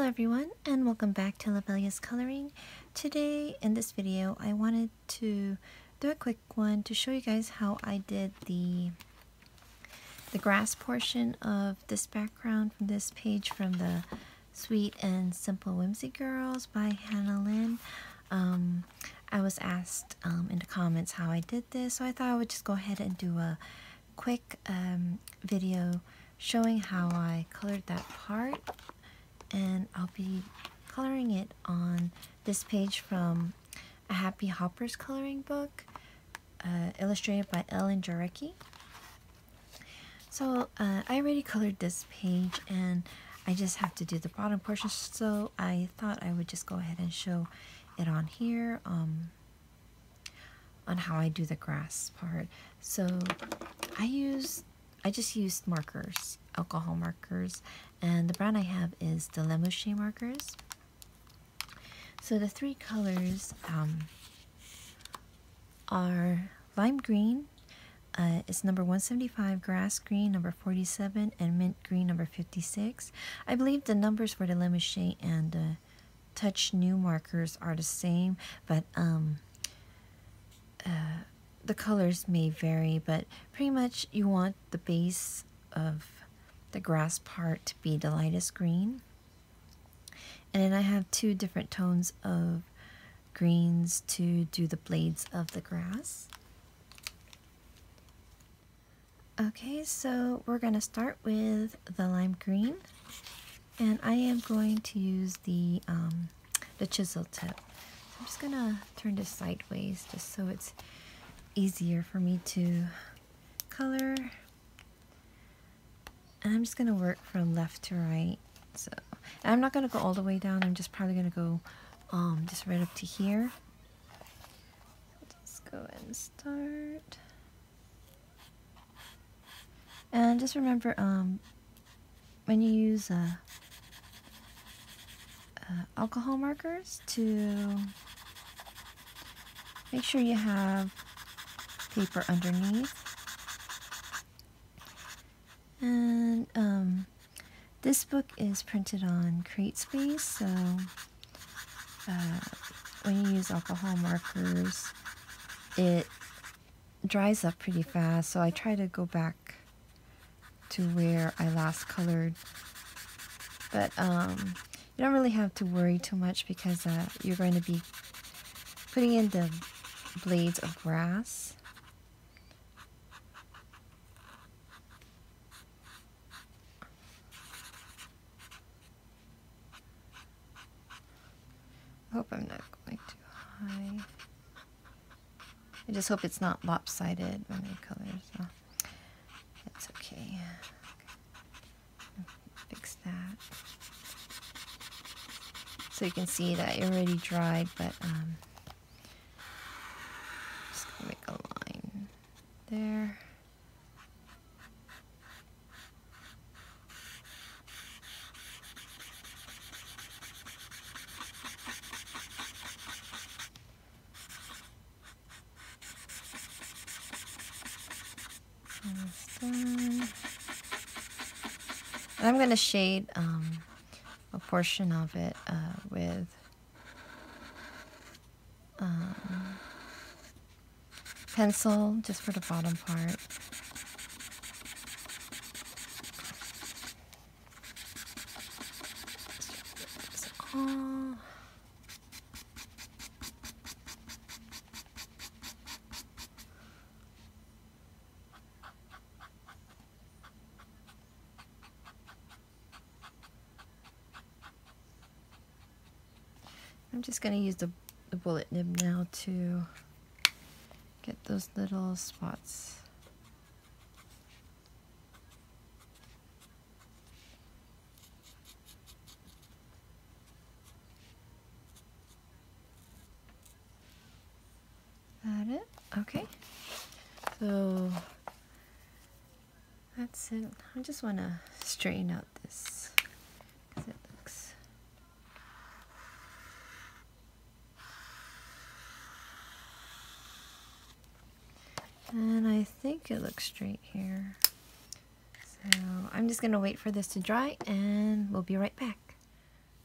everyone, and welcome back to Lovella's Coloring. Today in this video I wanted to do a quick one to show you guys how I did the grass portion of this background from this page from the Sweet and Simple Whimsy Girls by Hannah Lynn. I was asked in the comments how I did this, so I thought I would just go ahead and do a quick video showing how I colored that part. And I'll be coloring it on this page from a Happy Hoppers coloring book, illustrated by Ellen Jareckie. So I already colored this page and I just have to do the bottom portion, so I thought I would just go ahead and show it on here on how I do the grass part. So I just used markers, alcohol markers, and the brand I have is the Le Mouche markers. So the three colors are lime green, it's number 175, grass green number 47, and mint green number 56. I believe the numbers for the Le Mouche and Touch New markers are the same, but the colors may vary, but pretty much you want the base of the grass part to be the lightest green. And then I have two different tones of greens to do the blades of the grass. Okay, so we're going to start with the lime green, and I am going to use the chisel tip. So I'm just going to turn this sideways just so it's easier for me to color. And I'm just going to work from left to right. So I'm not going to go all the way down. I'm just probably going to go just right up to here. Let's go ahead and start. And just remember, when you use alcohol markers, to make sure you have paper underneath. And this book is printed on Create Space, so when you use alcohol markers, it dries up pretty fast, so I try to go back to where I last colored. But you don't really have to worry too much because you're going to be putting in the blades of grass. I hope I'm not going too high. I just hope it's not lopsided when I color, so it's okay. Fix that. So you can see that it already dried, but just gonna make a line there. Done. And I'm going to shade a portion of it with pencil just for the bottom part. I'm just going to use the bullet nib now to get those little spots. That it? Okay. So that's it. I just want to straighten out this because it looks... And I think it looks straight here. So I'm just going to wait for this to dry and we'll be right back.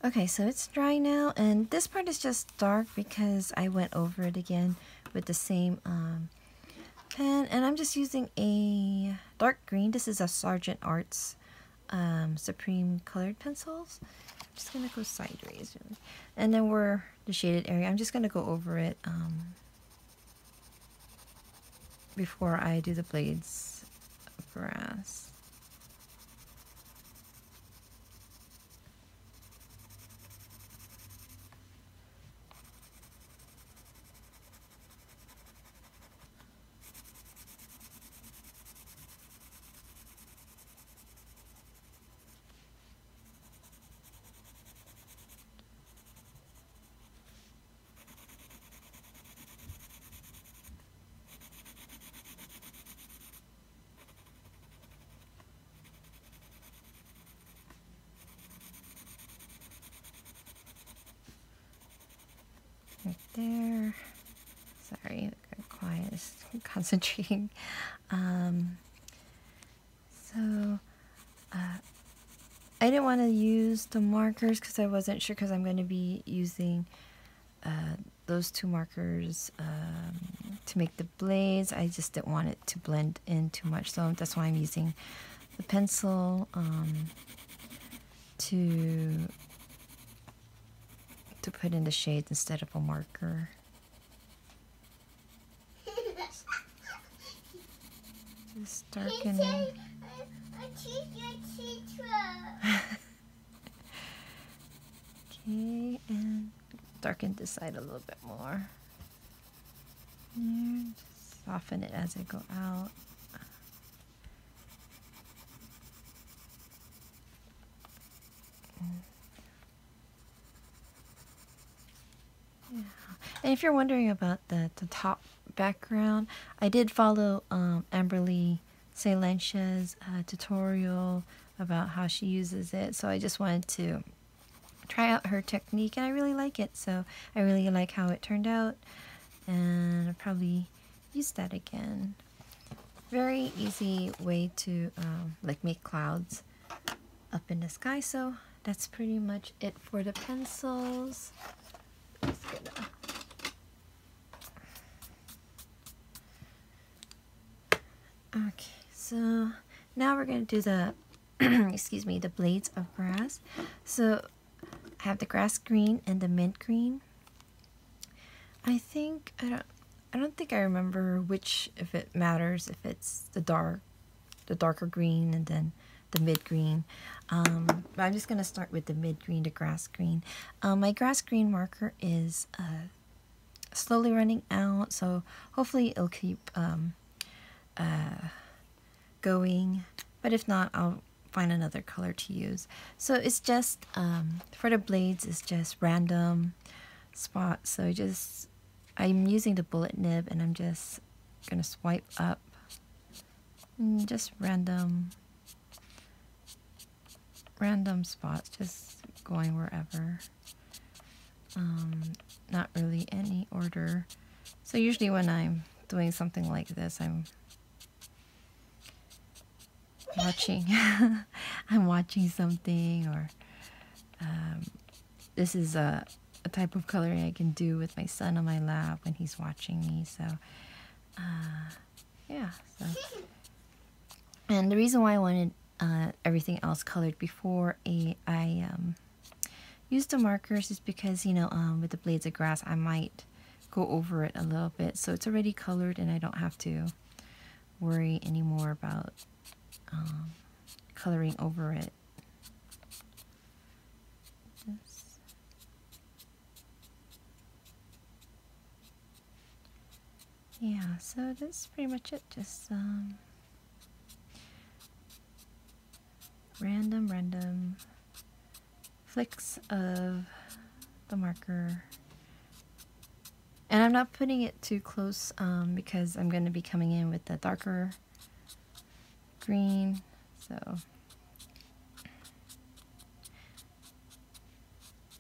Okay, so it's dry now, and this part is just dark because I went over it again with the same pen, and I'm just using a dark green. This is a Sargent Arts Supreme colored pencils. I'm just gonna go sideways, really. And then where the shaded area, I'm just gonna go over it before I do the blades of grass. Right there. Sorry, I got quiet. Just concentrating. I didn't want to use the markers because I wasn't sure, because I'm going to be using those two markers to make the blades. I just didn't want it to blend in too much, so that's why I'm using the pencil to put in the shades instead of a marker. Just darkening. Okay, and darken this side a little bit more. There, just soften it as I go out. Yeah. And if you're wondering about the top background, I did follow Amberly Salencia's tutorial about how she uses it, so I just wanted to try out her technique, and I really like it, so I really like how it turned out, and I'll probably use that again. Very easy way to like make clouds up in the sky. So that's pretty much it for the pencils. Okay, so now we're gonna do the excuse me, the blades of grass. So I have the grass green and the mint green. I don't think I remember which, if it matters, if it's the darker green and then the mid green. But I'm just gonna start with the mid green, the grass green. My grass green marker is slowly running out, so hopefully it'll keep going. But if not, I'll find another color to use. So it's just for the blades, it's just random spots. So I'm using the bullet nib, and I'm just gonna swipe up and just random spots, just going wherever. Not really any order. So usually when I'm doing something like this, I'm watching I'm watching something, or this is a type of coloring I can do with my son on my lap when he's watching me. So yeah, so, and the reason why I wanted everything else colored before I used the markers is because, you know, with the blades of grass, I might go over it a little bit, so it's already colored and I don't have to worry anymore about coloring over it. Yeah, so that's pretty much it. Just random flicks of the marker. And I'm not putting it too close because I'm going to be coming in with the darker green. So,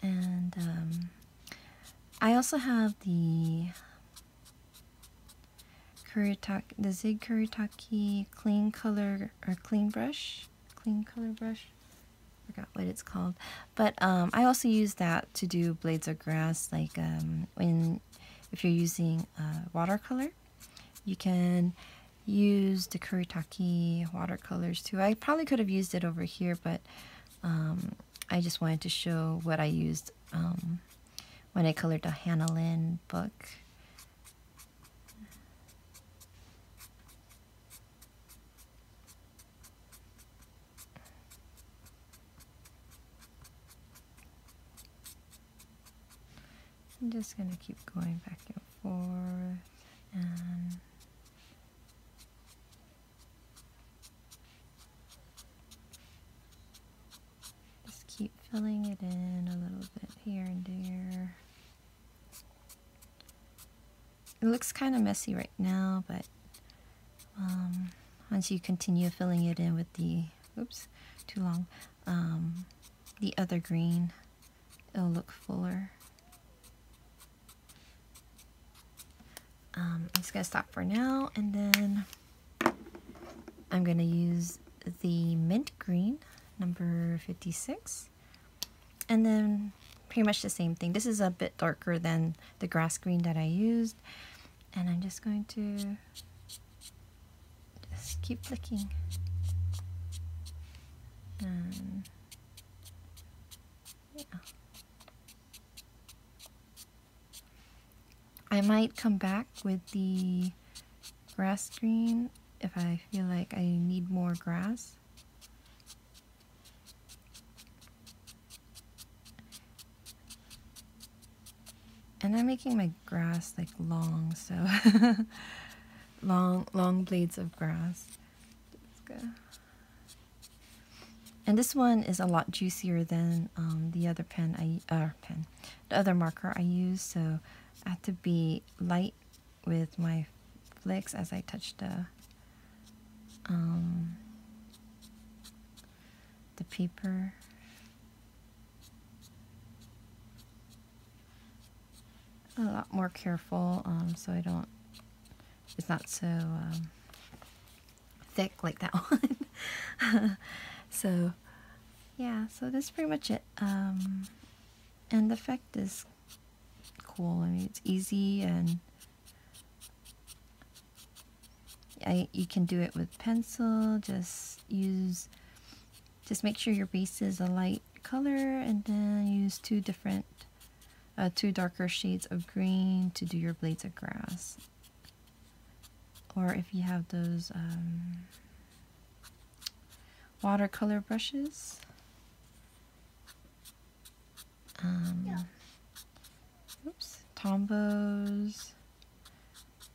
and I also have the Zig Kuretake clean color, or clean color brush, forgot what it's called. But I also use that to do blades of grass, like if you're using watercolor, you can use the Kuretake watercolors too. I probably could have used it over here, but I just wanted to show what I used when I colored the Hannah Lynn book. I'm just going to keep going back and forth and just keep filling it in a little bit here and there. It looks kind of messy right now, but once you continue filling it in with the, oops, too long, the other green, it'll look fuller. I'm just going to stop for now, and then I'm going to use the mint green, number 56, and then pretty much the same thing. This is a bit darker than the grass green that I used, and I'm just going to just keep flicking. And yeah. I might come back with the grass green if I feel like I need more grass. And I'm making my grass like long, so long blades of grass. Let's go. And this one is a lot juicier than the other the other marker I used, so I have to be light with my flicks as I touch the paper. A lot more careful, so I don't, it's not so thick like that one. So yeah, so that's pretty much it. And the effect is cool. I mean, it's easy, and you can do it with pencil. Just make sure your base is a light color, and then use two darker shades of green to do your blades of grass. Or if you have those watercolor brushes, oops, Tombos,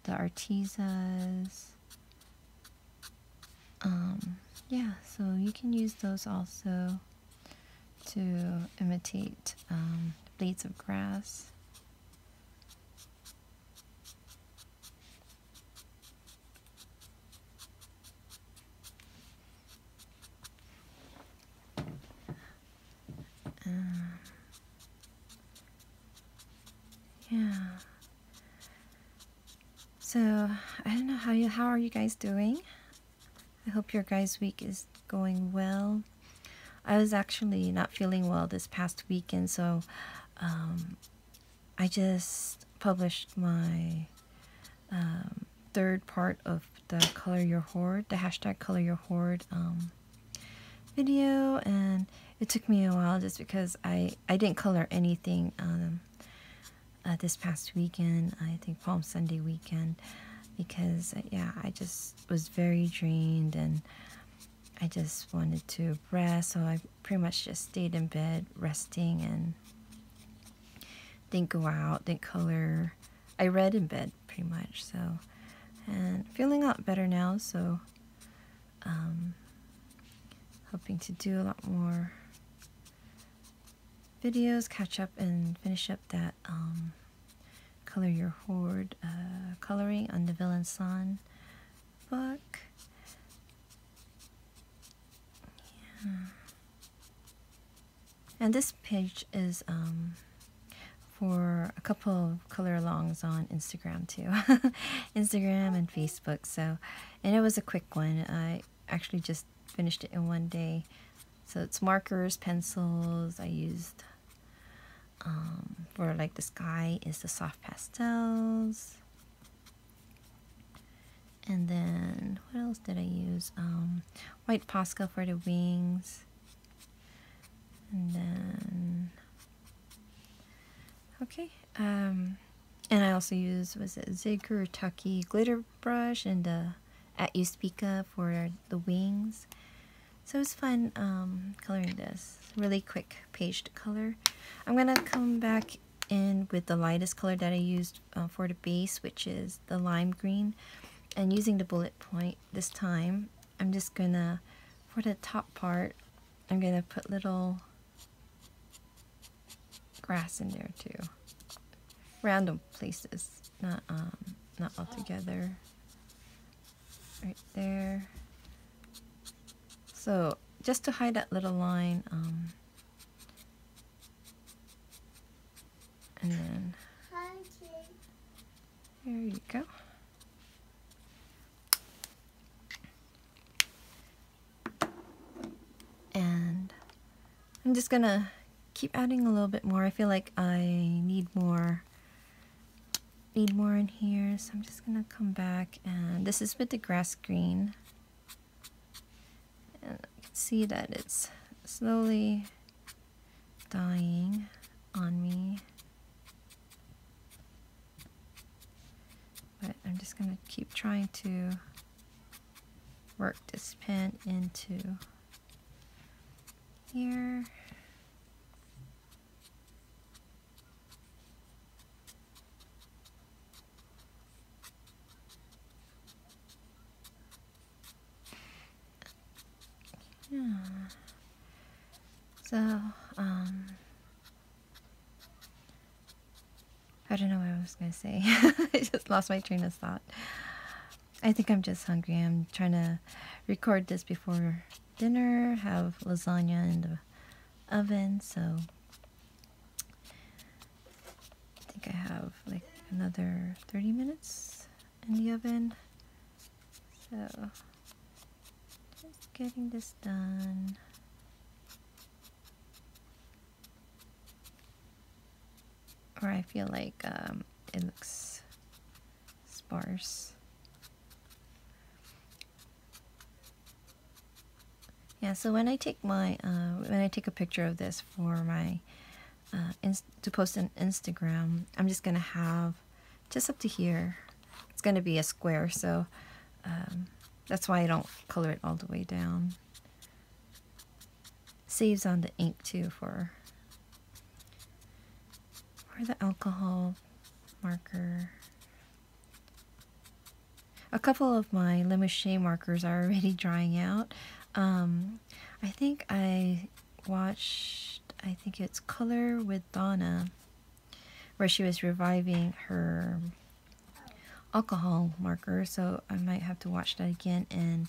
the Artezas, yeah, so you can use those also to imitate blades of grass. Yeah. So I don't know how are you guys doing? I hope your guys' week is going well. I was actually not feeling well this past weekend, so I just published my third part of the Color Your Hoard, the hashtag Color Your Hoard video, and it took me a while just because I didn't color anything this past weekend, I think Palm Sunday weekend, because yeah, I just was very drained and I just wanted to rest, so I pretty much just stayed in bed resting and didn't go out, didn't color. I read in bed pretty much, so, and feeling a lot better now, so hoping to do a lot more videos, catch up and finish up that Color Your Hoard coloring on the Villain Son book. Yeah. And this page is for a couple of color alongs on Instagram too. Instagram and Facebook. So, and it was a quick one. I actually just finished it in one day. So it's markers, pencils. I used for like the sky is the soft pastels. And then what else did I use? White Posca for the wings. And then okay. And I also used, was it Zig or Tucky glitter brush and the At You Speaka for the wings. So it's fun coloring this. Really quick page to color. I'm gonna come back in with the lightest color that I used for the base, which is the lime green. And using the bullet point this time, I'm just gonna, for the top part, I'm gonna put little grass in there too. Random places, not all together. Right there. So just to hide that little line, and then there you go. And I'm just gonna keep adding a little bit more. I feel like I need more in here, so I'm just gonna come back, and this is with the grass green, and I can see that it's slowly dying on me, but I'm just gonna keep trying to work this pen into here. Yeah. So, I don't know what I was gonna say. I just lost my train of thought. I think I'm just hungry. I'm trying to record this before dinner, have lasagna in the oven, so I think I have like another 30 minutes in the oven. So, just getting this done. Or I feel like it looks sparse. Yeah, so when I take my when I take a picture of this for my to post on Instagram, I'm just gonna have just up to here. It's gonna be a square, so that's why I don't color it all the way down. Saves on the ink too for the alcohol marker. A couple of my Limouche markers are already drying out. I think I watched, I think it's Color with Donna, where she was reviving her alcohol marker, so I might have to watch that again and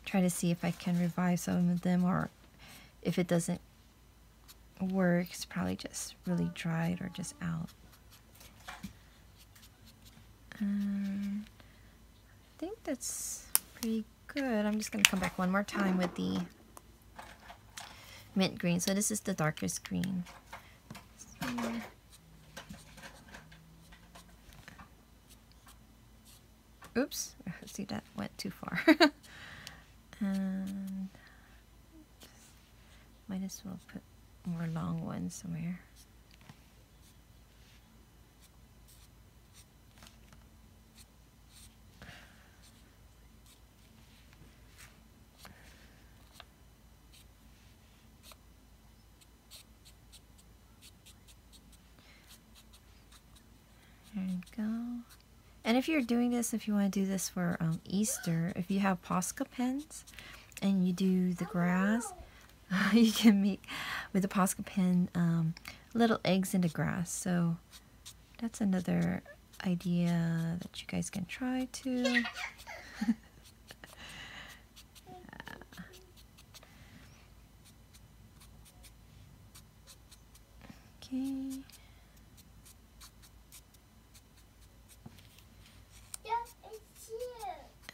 try to see if I can revive some of them, or if it doesn't work, it's probably just really dried or just out. I think that's pretty good. I'm just going to come back one more time with the mint green. So this is the darkest green. So, oops, see, that went too far. And might as well put more long ones somewhere. There you go. And if you're doing this, if you want to do this for Easter, if you have Posca pens and you do the grass, you can make with the Posca pen little eggs in the grass. So that's another idea that you guys can try too. Okay.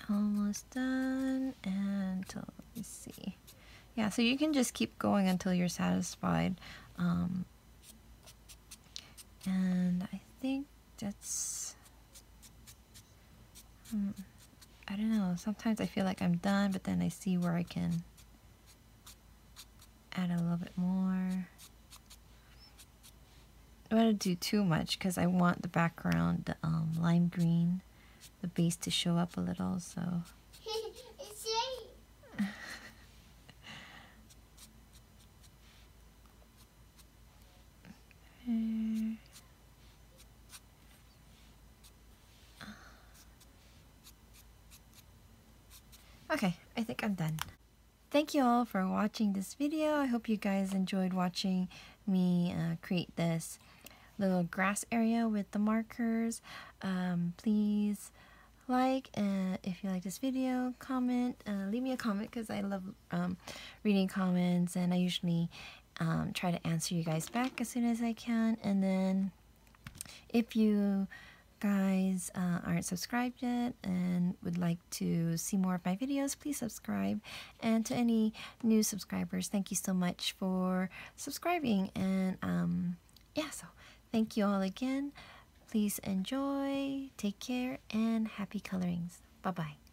Almost done, and let me see. yeah, so you can just keep going until you're satisfied. And I think that's, I don't know, sometimes I feel like I'm done, but then I see where I can add a little bit more. I don't want to do too much because I want the background, the lime green, the base to show up a little, so. Okay, I think I'm done. Thank you all for watching this video. I hope you guys enjoyed watching me create this little grass area with the markers. Please like, if you like this video, comment, leave me a comment because I love reading comments, and I usually try to answer you guys back as soon as I can. And then if you guys aren't subscribed yet and would like to see more of my videos, please subscribe. And to any new subscribers, thank you so much for subscribing. And yeah, so thank you all again. Please enjoy, take care, and happy colorings. Bye bye.